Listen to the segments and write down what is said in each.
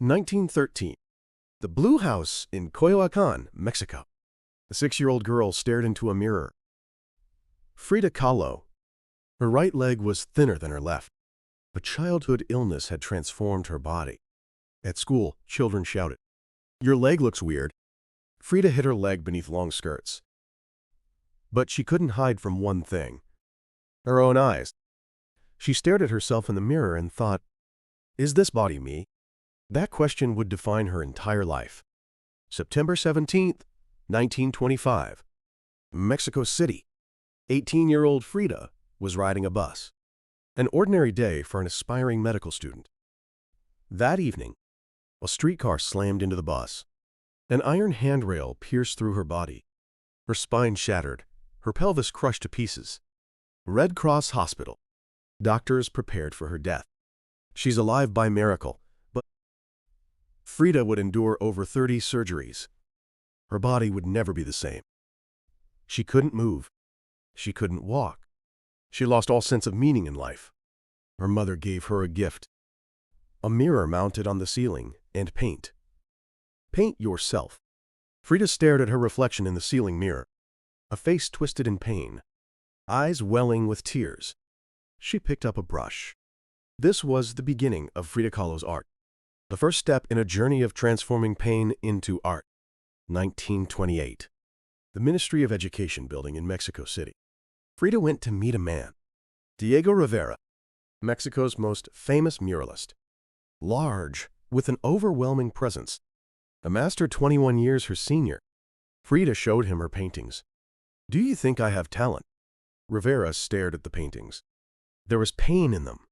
1913. The Blue House in Coyoacan, Mexico. The 6-year-old girl stared into a mirror. Frida Kahlo. Her right leg was thinner than her left. A childhood illness had transformed her body. At school, children shouted, "Your leg looks weird." Frida hid her leg beneath long skirts. But she couldn't hide from one thing: her own eyes. She stared at herself in the mirror and thought, "Is this body me?" That question would define her entire life. September 17th, 1925. Mexico City. 18-year-old Frida was riding a bus. An ordinary day for an aspiring medical student. That evening, a streetcar slammed into the bus. An iron handrail pierced through her body. Her spine shattered, her pelvis crushed to pieces. Red Cross Hospital. Doctors prepared for her death. She's alive by miracle, but Frida would endure over 30 surgeries. Her body would never be the same. She couldn't move. She couldn't walk. She lost all sense of meaning in life. Her mother gave her a gift: a mirror mounted on the ceiling and paint. Paint yourself. Frida stared at her reflection in the ceiling mirror, a face twisted in pain, eyes welling with tears. She picked up a brush. This was the beginning of Frida Kahlo's art, the first step in a journey of transforming pain into art. 1928. The Ministry of Education building in Mexico City. Frida went to meet a man, Diego Rivera, Mexico's most famous muralist. Large, with an overwhelming presence. A master 21 years her senior. Frida showed him her paintings. "Do you think I have talent?" Rivera stared at the paintings. There was pain in them.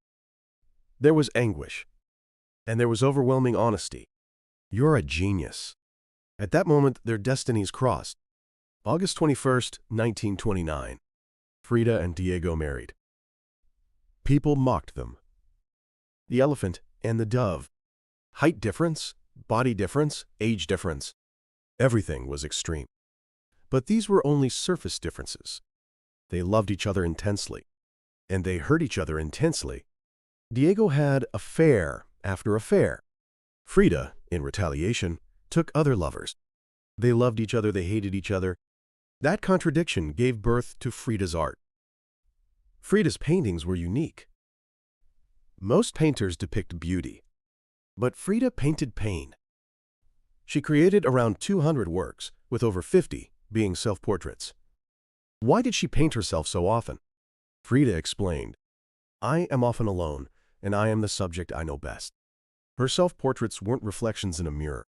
There was anguish. And there was overwhelming honesty. "You're a genius." At that moment, their destinies crossed. August 21st, 1929. Frida and Diego married. People mocked them. The elephant and the dove. Height difference, body difference, age difference. Everything was extreme. But these were only surface differences. They loved each other intensely, and they hurt each other intensely. Diego had affair after affair. Frida, in retaliation, took other lovers. They loved each other, they hated each other. That contradiction gave birth to Frida's art. Frida's paintings were unique. Most painters depict beauty, but Frida painted pain. She created around 200 works, with over 50 being self-portraits. Why did she paint herself so often? Frida explained, "I am often alone, and I am the subject I know best." Her self-portraits weren't reflections in a mirror.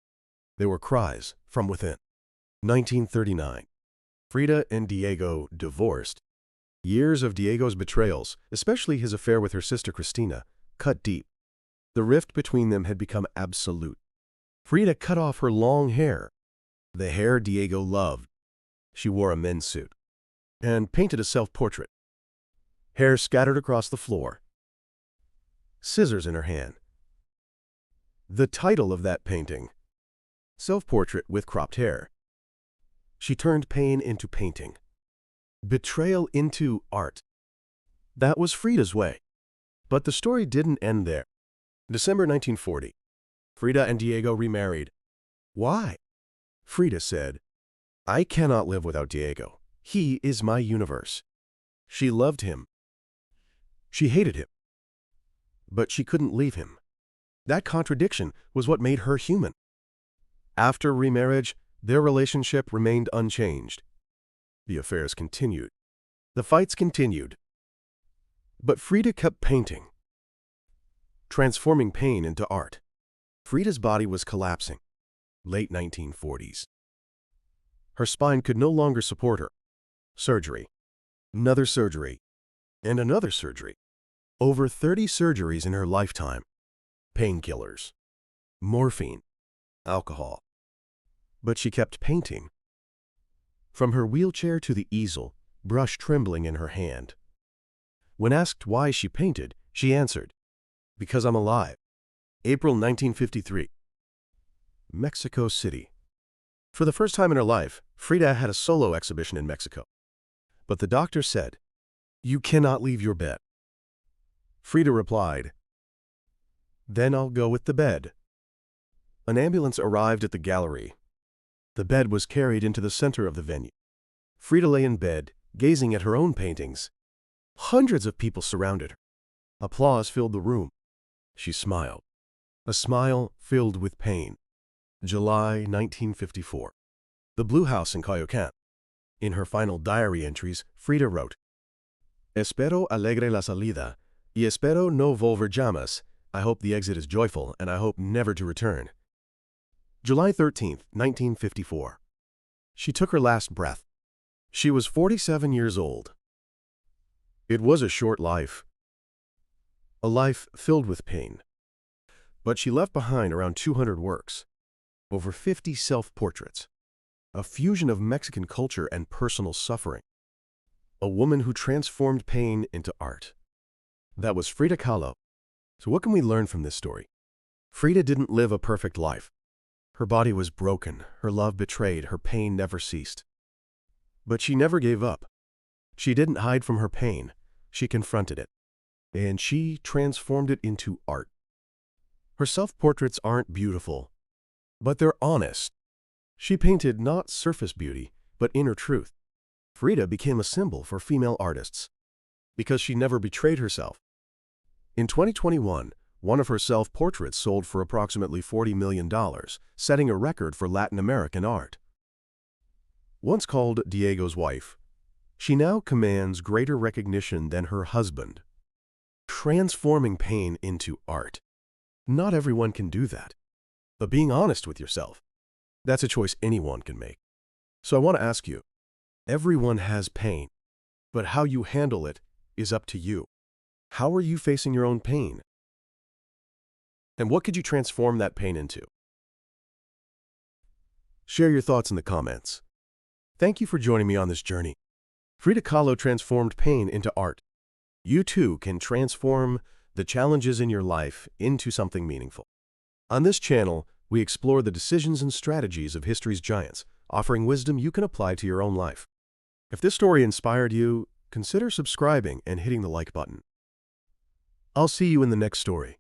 They were cries from within. 1939. Frida and Diego divorced. Years of Diego's betrayals, especially his affair with her sister Cristina, cut deep. The rift between them had become absolute. Frida cut off her long hair, the hair Diego loved. She wore a men's suit and painted a self-portrait. Hair scattered across the floor. Scissors in her hand. The title of that painting: Self-Portrait with Cropped Hair. She turned pain into painting. Betrayal into art. That was Frida's way. But the story didn't end there. December 1940. Frida and Diego remarried. Why? Frida said, "I cannot live without Diego. He is my universe." She loved him. She hated him. But she couldn't leave him. That contradiction was what made her human. After remarriage, their relationship remained unchanged. The affairs continued. The fights continued. But Frida kept painting, transforming pain into art. Frida's body was collapsing. Late 1940s. Her spine could no longer support her. Surgery. Another surgery. And another surgery. Over 30 surgeries in her lifetime. Painkillers. Morphine. Alcohol. But she kept painting. From her wheelchair to the easel, brush trembling in her hand. When asked why she painted, she answered, "Because I'm alive." April 1953. Mexico City. For the first time in her life, Frida had a solo exhibition in Mexico. But the doctor said, "You cannot leave your bed." Frida replied, "Then I'll go with the bed." An ambulance arrived at the gallery. The bed was carried into the center of the venue. Frida lay in bed, gazing at her own paintings. Hundreds of people surrounded her. Applause filled the room. She smiled. A smile filled with pain. July 1954. The Blue House in Coyoacán. In her final diary entries, Frida wrote, Espero alegre la salida, y espero no volver jamás. I hope the exit is joyful, and I hope never to return. July 13, 1954. She took her last breath. She was 47 years old. It was a short life. A life filled with pain. But she left behind around 200 works, over 50 self-portraits, a fusion of Mexican culture and personal suffering. A woman who transformed pain into art. That was Frida Kahlo. So what can we learn from this story? Frida didn't live a perfect life. Her body was broken, her love betrayed, her pain never ceased. But she never gave up. She didn't hide from her pain. She confronted it. And she transformed it into art. Her self-portraits aren't beautiful, but they're honest. She painted not surface beauty, but inner truth. Frida became a symbol for female artists because she never betrayed herself. In 2021, one of her self-portraits sold for approximately $40 million, setting a record for Latin American art. Once called Diego's wife, she now commands greater recognition than her husband. Transforming pain into art. Not everyone can do that. But being honest with yourself, that's a choice anyone can make. So I want to ask you, everyone has pain, but how you handle it is up to you. How are you facing your own pain? And what could you transform that pain into? Share your thoughts in the comments. Thank you for joining me on this journey. Frida Kahlo transformed pain into art. You too can transform the challenges in your life into something meaningful. On this channel, we explore the decisions and strategies of history's giants, offering wisdom you can apply to your own life. If this story inspired you, consider subscribing and hitting the like button. I'll see you in the next story.